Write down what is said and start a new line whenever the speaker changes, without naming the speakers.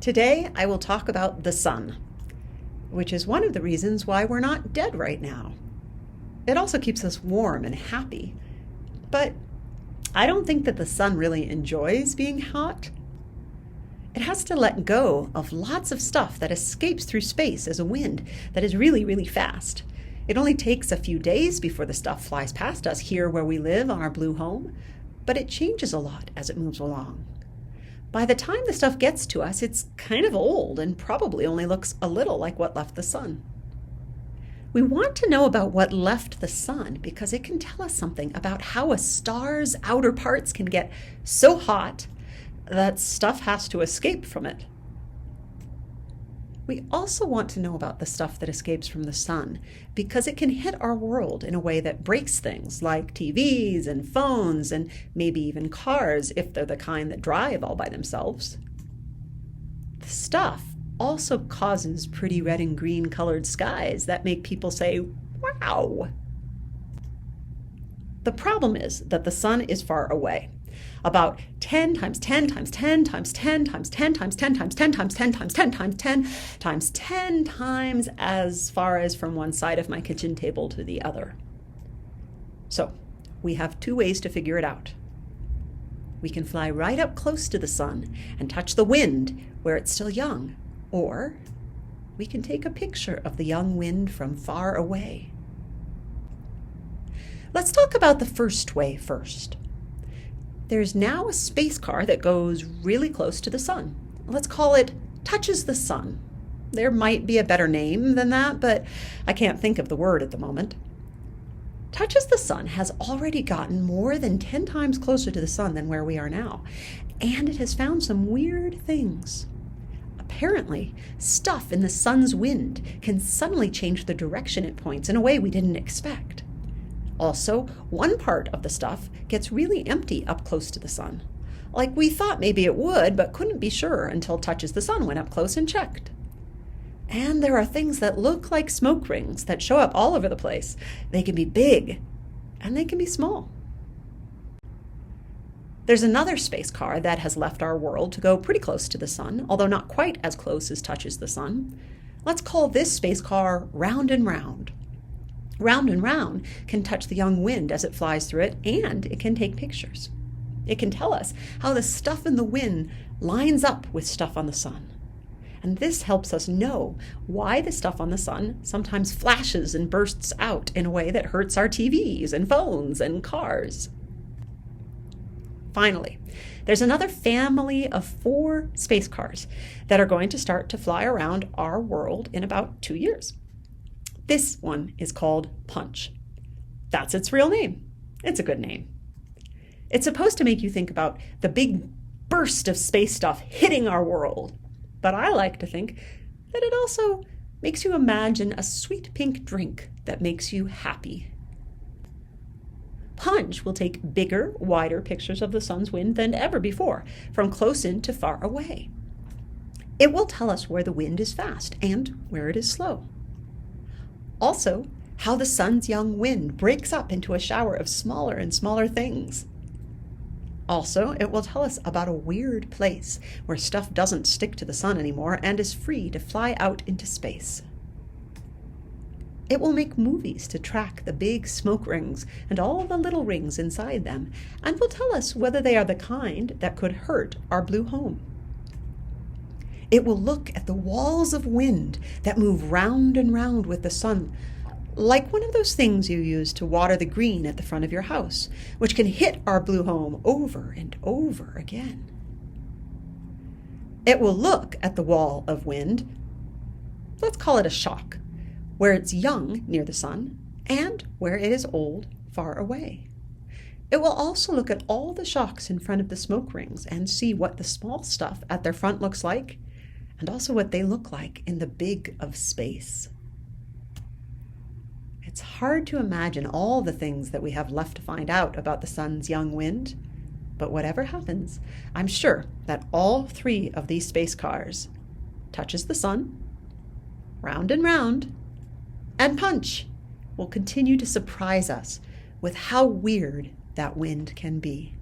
Today, I will talk about the sun, which is one of the reasons why we're not dead right now. It also keeps us warm and happy, but I don't think that the sun really enjoys being hot. It has to let go of lots of stuff that escapes through space as a wind that is really, really fast. It only takes a few days before the stuff flies past us here where we live on our blue home, but it changes a lot as it moves along. By the time the stuff gets to us, it's kind of old and probably only looks a little like what left the sun. We want to know about what left the sun because it can tell us something about how a star's outer parts can get so hot that stuff has to escape from it. We also want to know about the stuff that escapes from the sun because it can hit our world in a way that breaks things like TVs and phones and maybe even cars if they're the kind that drive all by themselves. The stuff also causes pretty red and green colored skies that make people say, "Wow!" The problem is that the sun is far away. About 10 times 10 times 10 times 10 times 10 times 10 times 10 times 10 times 10 times 10 times 10 times as far as from one side of my kitchen table to the other. So we have two ways to figure it out. We can fly right up close to the sun and touch the wind where it's still young, or we can take a picture of the young wind from far away. Let's talk about the first way first. There's now a space car that goes really close to the sun. Let's call it touches the sun. There might be a better name than that, but I can't think of the word at the moment. Touches the sun has already gotten more than 10 times closer to the sun than where we are now, and it has found some weird things. Apparently, stuff in the sun's wind can suddenly change the direction it points in a way we didn't expect. Also, one part of the stuff gets really empty up close to the sun. Like we thought maybe it would, but couldn't be sure until touches the sun went up close and checked. And there are things that look like smoke rings that show up all over the place. They can be big, and they can be small. There's another space car that has left our world to go pretty close to the sun, although not quite as close as touches the sun. Let's call this space car Round and Round. Round and Round can touch the young wind as it flies through it, and it can take pictures. It can tell us how the stuff in the wind lines up with stuff on the sun. And this helps us know why the stuff on the sun sometimes flashes and bursts out in a way that hurts our TVs and phones and cars. Finally, there's another family of 4 space cars that are going to start to fly around our world in about 2 years. This one is called Punch. That's its real name. It's a good name. It's supposed to make you think about the big burst of space stuff hitting our world. But I like to think that it also makes you imagine a sweet pink drink that makes you happy. Punch will take bigger, wider pictures of the sun's wind than ever before, from close in to far away. It will tell us where the wind is fast and where it is slow. Also, how the sun's young wind breaks up into a shower of smaller and smaller things. Also, it will tell us about a weird place where stuff doesn't stick to the sun anymore and is free to fly out into space. It will make movies to track the big smoke rings and all the little rings inside them, and will tell us whether they are the kind that could hurt our blue home. It will look at the walls of wind that move round and round with the sun, like one of those things you use to water the green at the front of your house, which can hit our blue home over and over again. It will look at the wall of wind, let's call it a shock, where it's young near the sun and where it is old far away. It will also look at all the shocks in front of the smoke rings and see what the small stuff at their front looks like, and also what they look like in the big of space. It's hard to imagine all the things that we have left to find out about the sun's young wind, but whatever happens, I'm sure that all 3 of these space cars, touches the sun, Round and Round, and Punch, will continue to surprise us with how weird that wind can be.